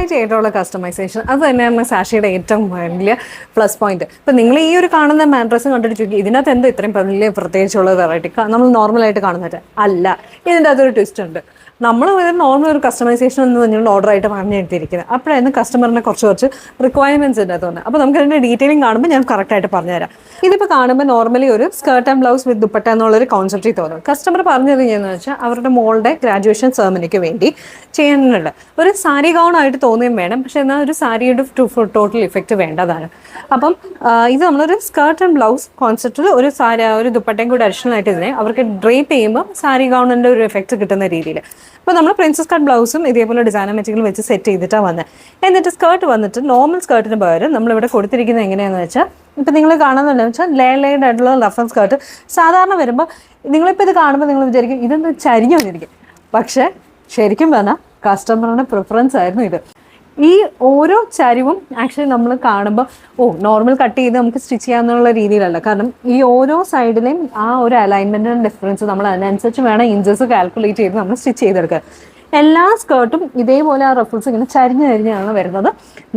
Variety ആയിട്ടുള്ള customisation അത് തന്നെയാണ് സാഷിയുടെ ഏറ്റവും വലിയ പ്ലസ് പോയിന്റ്. ഇപ്പം നിങ്ങൾ ഈ ഒരു കാണുന്ന മാട്രസ് കണ്ടിട്ട് ചോദിക്കും ഇതിനകത്ത് എന്തോ ഇത്രയും വലിയ പ്രത്യേകിച്ചുള്ള വെറൈറ്റി, നമ്മൾ നോർമലായിട്ട് കാണുന്നത് അല്ല, ഇതിൻ്റെ അകത്തൊരു ട്വിസ്റ്റ് ഉണ്ട്. നമ്മൾ നോർമൽ ഒരു കസ്റ്റമൈസേഷൻ എന്ന് പറഞ്ഞുകൊണ്ട് ഓർഡർ ആയിട്ട് പറഞ്ഞെടുത്തിരിക്കുന്നത്. അപ്പോഴായിരുന്നു കസ്റ്റമറിനെ കുറച്ച് റിക്വയർമെൻറ്റ്സ് ഉണ്ട് തോന്നുന്നത്. അപ്പോൾ നമുക്ക് അതിൻ്റെ ഡീറ്റെയിലിംഗ് കാണുമ്പോൾ ഞാൻ കറക്റ്റായിട്ട് പറഞ്ഞുതരാം. ഇതിപ്പോൾ കാണുമ്പോൾ നോർമലി ഒരു സ്കേർട്ട് ആൻഡ് ബ്ലൗസ് വിത്ത് ദുപ്പട്ട എന്നുള്ളൊരു കോൺസെപ്റ്റിൽ തോന്നും. കസ്റ്റമർ പറഞ്ഞത് എന്ന് വെച്ചാൽ അവരുടെ മോളുടെ ഗ്രാജുവേഷൻ സെറമണിക്ക് വേണ്ടി ചെയ്യാനുള്ള ഒരു സാരി ഗൗൺ ആയിട്ട് തോന്നുകയും വേണം, പക്ഷേ എന്നാൽ ഒരു സാരിയുടെ ടോട്ടൽ ഇഫക്റ്റ് വേണ്ടതാണ്. അപ്പം ഇത് നമ്മളൊരു സ്കേർട്ട് ആൻഡ് ബ്ലൗസ് കോൺസെപ്റ്റിൽ ഒരു സാരി ഒരു ദുപ്പട്ടയും കൂടി അഡീഷണൽ ആയിട്ട് ഇതിനെ അവർക്ക് ഡ്രേപ്പ് ചെയ്യുമ്പോൾ സാരി ഗൗണിൻ്റെ ഒരു എഫക്റ്റ് കിട്ടുന്ന രീതിയിൽ. അപ്പോൾ നമ്മൾ പ്രിൻസസ് കട്ട് ബ്ലൗസും ഇതേപോലെ ഡിസൈനർ മെറ്റീരിയൽ വെച്ച് സെറ്റ് ചെയ്തിട്ടാണ് വന്നത്. എന്നിട്ട് സ്കേർട്ട് വന്നിട്ട് നോർമൽ സ്കേർട്ടിന് പകരം നമ്മളിവിടെ കൊടുത്തിരിക്കുന്നത് എങ്ങനെയാണെന്ന് വെച്ചാൽ, ഇപ്പം നിങ്ങൾ കാണുന്നില്ല വെച്ചാൽ ലെയർഡ് ആയിട്ടുള്ള റഫറൻസ് സ്കേർട്ട് സാധാരണ വരുമ്പോൾ നിങ്ങളിപ്പോൾ ഇത് കാണുമ്പോൾ നിങ്ങൾ വിചാരിക്കും ഇതൊന്ന് ചരിഞ്ഞു വന്നിരിക്കും. പക്ഷേ ശരിക്കും പറഞ്ഞാൽ കസ്റ്റമറുടെ പ്രിഫറൻസ് ആയിരുന്നു ഇത്. ഈ ഓരോ ചരിവും ആക്ച്വലി നമ്മൾ കാണുമ്പോൾ നോർമൽ കട്ട് ചെയ്ത് നമുക്ക് സ്റ്റിച്ച് ചെയ്യാന്നുള്ള രീതിയിലല്ല. കാരണം ഈ ഓരോ സൈഡിലെയും ആ ഒരു അലൈൻമെൻറ്റിൻ്റെ ഡിഫറൻസ് നമ്മൾ അതിനനുസരിച്ച് വേണം ഇഞ്ചസ് കാൽക്കുലേറ്റ് ചെയ്ത് നമ്മൾ സ്റ്റിച്ച് ചെയ്തെടുക്കുക. എല്ലാ സ്കേർട്ടും ഇതേപോലെ ആ റഫിൾസ് ഇങ്ങനെ ചരിഞ്ഞാണ് വരുന്നത്.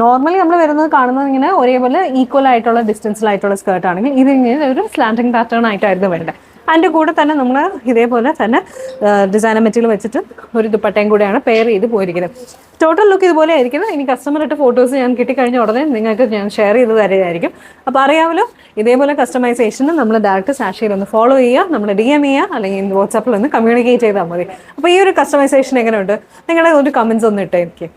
നോർമലി നമ്മൾ വരുന്നത് കാണുന്നത് ഇങ്ങനെ ഒരേപോലെ ഈക്വൽ ആയിട്ടുള്ള ഡിസ്റ്റൻസിലായിട്ടുള്ള സ്കേർട്ടാണെങ്കിൽ ഇതിങ്ങനെ ഒരു സ്ലാൻഡിങ് പാറ്റേൺ ആയിട്ടായിരുന്നു വേണ്ടത്. അതിൻ്റെ കൂടെ തന്നെ നമ്മൾ ഇതേപോലെ തന്നെ ഡിസൈനർ മെറ്റീരിയൽ വെച്ചിട്ട് ഒരു ദുപ്പട്ടയും കൂടെയാണ് പെയർ ചെയ്ത് പോയിരിക്കുന്നത്. ടോട്ടൽ ലുക്ക് ഇതുപോലെ ആയിരിക്കും. ഇനി കസ്റ്റമറിട്ട് ഫോട്ടോസ് ഞാൻ കിട്ടിക്കഴിഞ്ഞ ഉടനെ നിങ്ങൾക്ക് ഞാൻ ഷെയർ ചെയ്ത് തരുന്നതായിരിക്കും. അപ്പോൾ അറിയാമല്ലോ, ഇതേപോലെ കസ്റ്റമൈസേഷന് നമ്മൾ ഡയറക്റ്റ് സാഷിയിൽ ഒന്ന് ഫോളോ ചെയ്യുക, നമ്മൾ DM ചെയ്യുക, അല്ലെങ്കിൽ വാട്സാപ്പിൽ ഒന്ന് കമ്മ്യൂണിക്കേറ്റ് ചെയ്താൽ മതി. അപ്പോൾ ഈ ഒരു കസ്റ്റമൈസേഷൻ എങ്ങനെയുണ്ട് നിങ്ങളുടെ ഒരു കമൻസ് ഒന്ന് ഇട്ടേ എനിക്ക്.